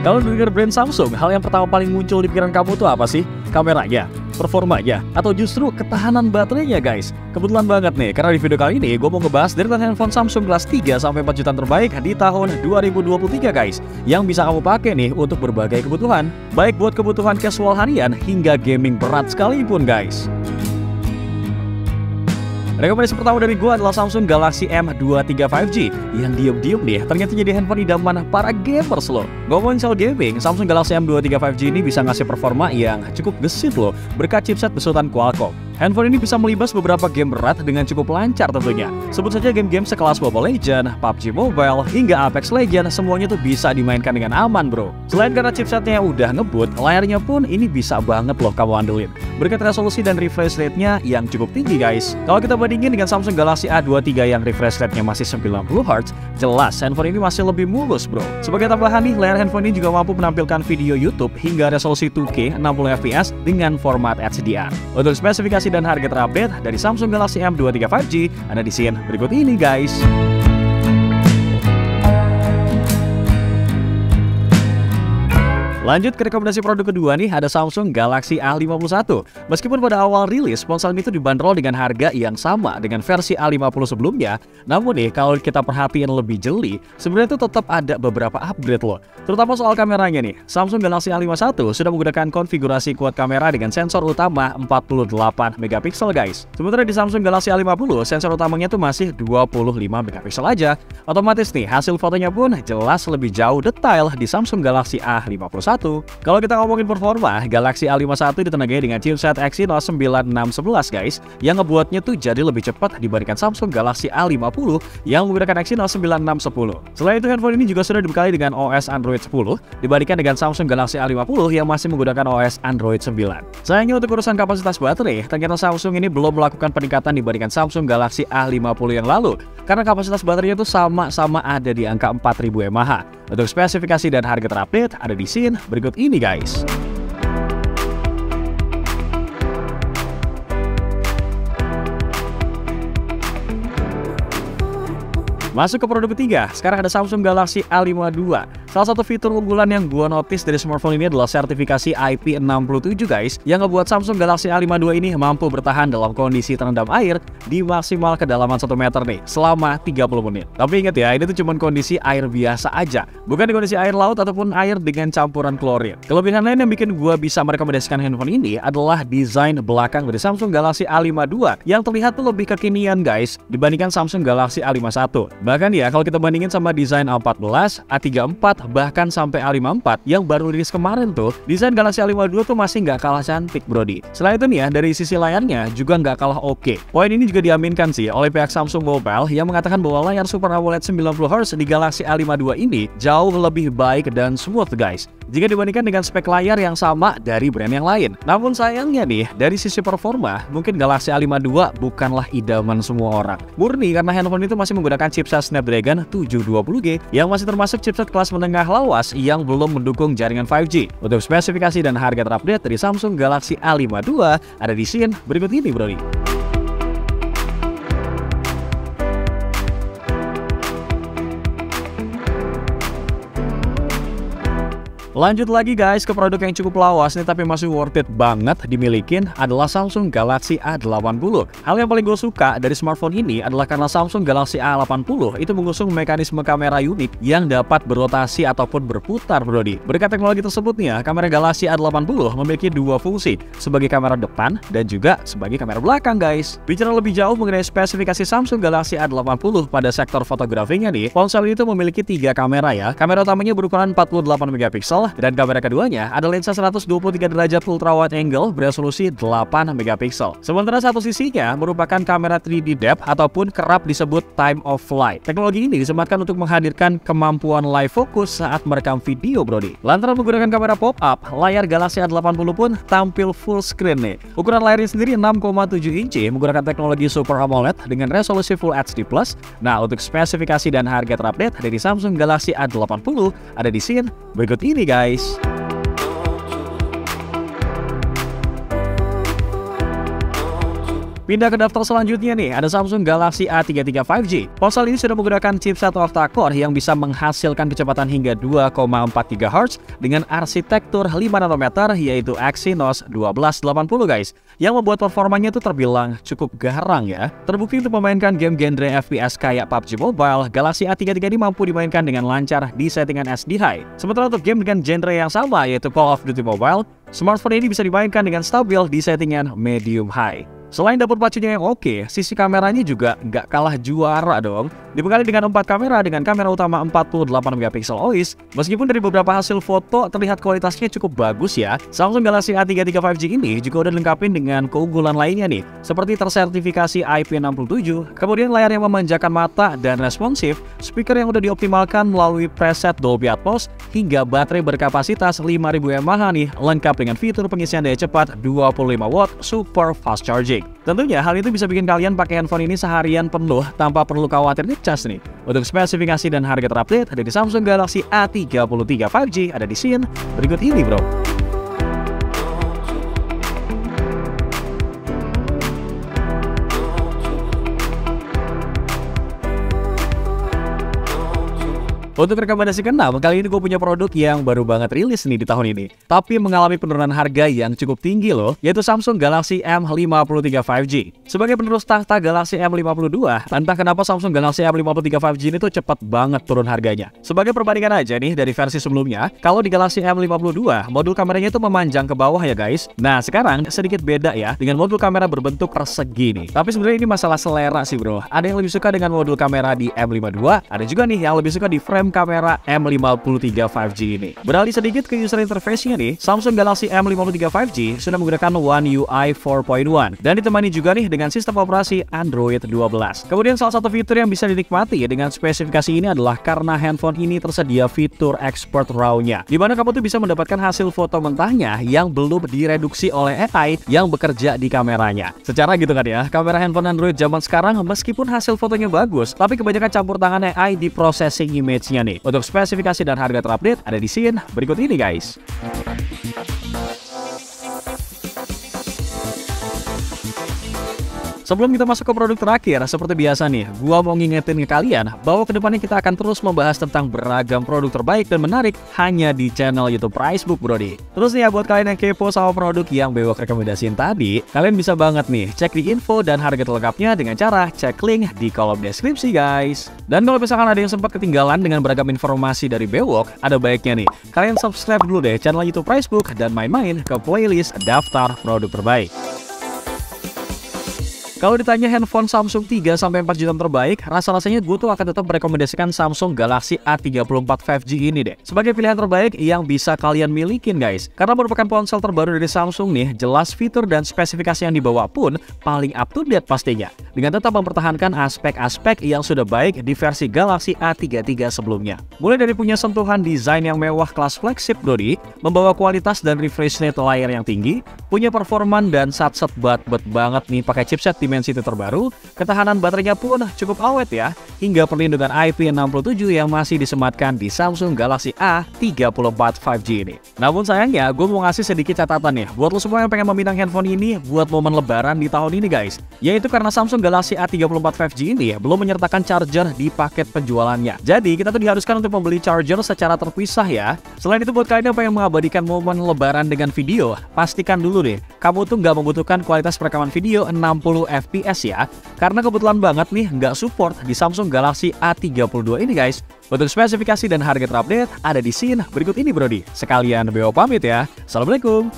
Kalau dengar brand Samsung, hal yang pertama paling muncul di pikiran kamu tuh apa sih? Kameranya, performanya, atau justru ketahanan baterainya guys? Kebetulan banget nih, karena di video kali ini gue mau ngebahas deretan handphone Samsung kelas 3 sampai 4 jutaan terbaik di tahun 2023 guys, yang bisa kamu pakai nih untuk berbagai kebutuhan, baik buat kebutuhan casual harian hingga gaming berat sekalipun guys. Rekomendasi pertama dari gue adalah Samsung Galaxy M23 5G yang diem-diem nih ternyata jadi handphone idaman para gamers loh. Ngomongin soal gaming, Samsung Galaxy M23 5G ini bisa ngasih performa yang cukup gesit loh berkat chipset besutan Qualcomm. Handphone ini bisa melibas beberapa game berat dengan cukup lancar tentunya. Sebut saja game-game sekelas Mobile Legends, PUBG Mobile, hingga Apex Legends, semuanya tuh bisa dimainkan dengan aman bro. Selain karena chipsetnya udah ngebut, layarnya pun ini bisa banget loh kamu andelin. Berkat resolusi dan refresh rate-nya yang cukup tinggi guys. Kalau kita bandingin dengan Samsung Galaxy A23 yang refresh rate-nya masih 90Hz, jelas handphone ini masih lebih mulus bro. Sebagai tambahan nih, layar handphone ini juga mampu menampilkan video YouTube hingga resolusi 2K 60fps dengan format HDR. Untuk spesifikasi dan harga terupdate dari Samsung Galaxy M23 5G ada di scene berikut ini guys. Lanjut ke rekomendasi produk kedua nih, ada Samsung Galaxy A51. Meskipun pada awal rilis, ponsel ini tuh dibanderol dengan harga yang sama dengan versi A50 sebelumnya, namun nih kalau kita perhatiin lebih jeli, sebenarnya tuh tetap ada beberapa upgrade loh. Terutama soal kameranya nih, Samsung Galaxy A51 sudah menggunakan konfigurasi quad kamera dengan sensor utama 48 megapiksel guys. Sementara di Samsung Galaxy A50, sensor utamanya tuh masih 25 megapiksel aja. Otomatis nih, hasil fotonya pun jelas lebih jauh detail di Samsung Galaxy A51. Kalau kita ngomongin performa, Galaxy A51 ditenagai dengan chipset Exynos 9611 guys, yang ngebuatnya tuh jadi lebih cepat dibandingkan Samsung Galaxy A50 yang menggunakan Exynos 9610. Selain itu, handphone ini juga sudah dibekali dengan OS Android 10 dibandingkan dengan Samsung Galaxy A50 yang masih menggunakan OS Android 9. Sayangnya untuk urusan kapasitas baterai, ternyata Samsung ini belum melakukan peningkatan dibandingkan Samsung Galaxy A50 yang lalu, karena kapasitas baterainya tuh sama-sama ada di angka 4000 mAh. Untuk spesifikasi dan harga terupdate ada di scene berikut ini guys. Masuk ke produk ketiga, sekarang ada Samsung Galaxy A52. Salah satu fitur unggulan yang gua notice dari smartphone ini adalah sertifikasi IP67 guys, yang ngebuat Samsung Galaxy A52 ini mampu bertahan dalam kondisi terendam air di maksimal kedalaman 1 meter nih, selama 30 menit. Tapi ingat ya, ini tuh cuma kondisi air biasa aja, bukan di kondisi air laut ataupun air dengan campuran klorin. Kelebihan lain yang bikin gua bisa merekomendasikan handphone ini adalah desain belakang dari Samsung Galaxy A52 yang terlihat tuh lebih kekinian guys dibandingkan Samsung Galaxy A51. Bahkan ya, kalau kita bandingin sama desain A14, A34, bahkan sampai A54 yang baru rilis kemarin tuh, desain Galaxy A52 tuh masih nggak kalah cantik brody. Selain itu nih ya, dari sisi layarnya juga nggak kalah oke. Poin ini juga diaminkan sih oleh pihak Samsung Mobile yang mengatakan bahwa layar Super AMOLED 90Hz di Galaxy A52 ini jauh lebih baik dan smooth guys, jika dibandingkan dengan spek layar yang sama dari brand yang lain. Namun sayangnya nih, dari sisi performa, mungkin Galaxy A52 bukanlah idaman semua orang. Murni karena handphone itu masih menggunakan chipset Snapdragon 720G yang masih termasuk chipset kelas menengah lawas yang belum mendukung jaringan 5G. Untuk spesifikasi dan harga terupdate dari Samsung Galaxy A52 ada di scene berikut ini bro. Lanjut lagi guys ke produk yang cukup lawas nih tapi masih worth it banget dimilikin adalah Samsung Galaxy A80. Hal yang paling gue suka dari smartphone ini adalah karena Samsung Galaxy A80 itu mengusung mekanisme kamera unik yang dapat berotasi ataupun berputar brody. Berkat teknologi tersebut nih ya, kamera Galaxy A80 memiliki dua fungsi, sebagai kamera depan dan juga sebagai kamera belakang guys. Bicara lebih jauh mengenai spesifikasi Samsung Galaxy A80 pada sektor fotografinya nih, ponsel itu memiliki 3 kamera ya. Kamera utamanya berukuran 48 megapiksel dan kamera keduanya ada lensa 123 derajat ultra wide angle beresolusi 8 megapiksel. Sementara satu sisinya merupakan kamera 3D depth ataupun kerap disebut time of flight. Teknologi ini disematkan untuk menghadirkan kemampuan live focus saat merekam video brody. Lantaran menggunakan kamera pop-up, layar Galaxy A80 pun tampil full screen nih. Ukuran layarnya sendiri 6,7 inci menggunakan teknologi Super AMOLED dengan resolusi Full HD+. Nah, untuk spesifikasi dan harga terupdate dari Samsung Galaxy A80 ada di scene berikut ini guys. Pindah ke daftar selanjutnya nih, ada Samsung Galaxy A33 5G. Ponsel ini sudah menggunakan chipset octa-core yang bisa menghasilkan kecepatan hingga 2,4 GHz dengan arsitektur 5 nanometer yaitu Exynos 1280 guys. Yang membuat performanya itu terbilang cukup garang ya. Terbukti untuk memainkan game genre FPS kayak PUBG Mobile, Galaxy A33 ini mampu dimainkan dengan lancar di settingan SD High. Sementara untuk game dengan genre yang sama yaitu Call of Duty Mobile, smartphone ini bisa dimainkan dengan stabil di settingan Medium High. Selain dapur pacunya yang oke, sisi kameranya juga nggak kalah juara dong. Dibekali dengan 4 kamera dengan kamera utama 48 MP OIS. Meskipun dari beberapa hasil foto terlihat kualitasnya cukup bagus ya, Samsung Galaxy A33 5G ini juga udah dilengkapi dengan keunggulan lainnya nih, seperti tersertifikasi IP67, kemudian layar yang memanjakan mata dan responsif, speaker yang udah dioptimalkan melalui preset Dolby Atmos, hingga baterai berkapasitas 5000 mAh nih, lengkap dengan fitur pengisian daya cepat 25 watt super fast charging. Tentunya hal itu bisa bikin kalian pakai handphone ini seharian penuh tanpa perlu khawatir ngecas nih. Untuk spesifikasi dan harga terupdate ada di Samsung Galaxy A33 5G ada di scene berikut ini bro. Untuk rekomendasi ke-6, kali ini gue punya produk yang baru banget rilis nih di tahun ini, tapi mengalami penurunan harga yang cukup tinggi loh, yaitu Samsung Galaxy M53 5G. Sebagai penerus tahta Galaxy M52, entah kenapa Samsung Galaxy M53 5G ini tuh cepet banget turun harganya. Sebagai perbandingan aja nih dari versi sebelumnya, kalau di Galaxy M52, modul kameranya itu memanjang ke bawah ya guys. Nah sekarang sedikit beda ya, dengan modul kamera berbentuk persegi nih. Tapi sebenarnya ini masalah selera sih bro. Ada yang lebih suka dengan modul kamera di M52, ada juga nih yang lebih suka di frame kamera M53 5G ini. Beralih sedikit ke user interface-nya nih, Samsung Galaxy M53 5G sudah menggunakan One UI 4.1 dan ditemani juga nih dengan sistem operasi Android 12. Kemudian salah satu fitur yang bisa dinikmati dengan spesifikasi ini adalah karena handphone ini tersedia fitur export RAW-nya, di mana kamu tuh bisa mendapatkan hasil foto mentahnya yang belum direduksi oleh AI yang bekerja di kameranya. Secara gitu kan ya, kamera handphone Android zaman sekarang meskipun hasil fotonya bagus, tapi kebanyakan campur tangan AI di processing image-nya nih. Untuk spesifikasi dan harga terupdate ada di scene berikut ini guys. Sebelum kita masuk ke produk terakhir, seperti biasa nih, gua mau ngingetin ke kalian bahwa kedepannya kita akan terus membahas tentang beragam produk terbaik dan menarik hanya di channel YouTube Pricebook Brody. Terus nih ya, buat kalian yang kepo sama produk yang Bewok rekomendasiin tadi, kalian bisa banget nih cek di info dan harga terlengkapnya dengan cara cek link di kolom deskripsi guys. Dan kalau misalkan ada yang sempat ketinggalan dengan beragam informasi dari Bewok, ada baiknya nih, kalian subscribe dulu deh channel YouTube Pricebook dan main-main ke playlist daftar produk terbaik. Kalau ditanya handphone Samsung 3-4 juta terbaik, rasa-rasanya gue tuh akan tetap merekomendasikan Samsung Galaxy A34 5G ini deh sebagai pilihan terbaik yang bisa kalian milikin guys. Karena merupakan ponsel terbaru dari Samsung nih, jelas fitur dan spesifikasi yang dibawa pun paling up to date pastinya, dengan tetap mempertahankan aspek-aspek yang sudah baik di versi Galaxy A33 sebelumnya. Mulai dari punya sentuhan desain yang mewah kelas flagship Brody, membawa kualitas dan refresh rate layar yang tinggi, punya performan dan satset bet banget nih pakai chipset Dimensity terbaru, ketahanan baterainya pun cukup awet ya, hingga perlindungan IP67 yang masih disematkan di Samsung Galaxy A34 5G ini. Namun sayangnya, gue mau ngasih sedikit catatan nih buat lo semua yang pengen meminang handphone ini buat momen lebaran di tahun ini guys, yaitu karena Samsung Galaxy A34 5G ini belum menyertakan charger di paket penjualannya. Jadi kita tuh diharuskan untuk membeli charger secara terpisah ya. Selain itu buat kalian yang pengen mengabadikan momen lebaran dengan video, pastikan dulu deh, kamu tuh nggak membutuhkan kualitas perekaman video 60 FPS ya, karena kebetulan banget nih nggak support di Samsung Galaxy A32 ini guys. Untuk spesifikasi dan harga terupdate ada di scene berikut ini Brody. Sekalian Beo pamit ya. Assalamualaikum.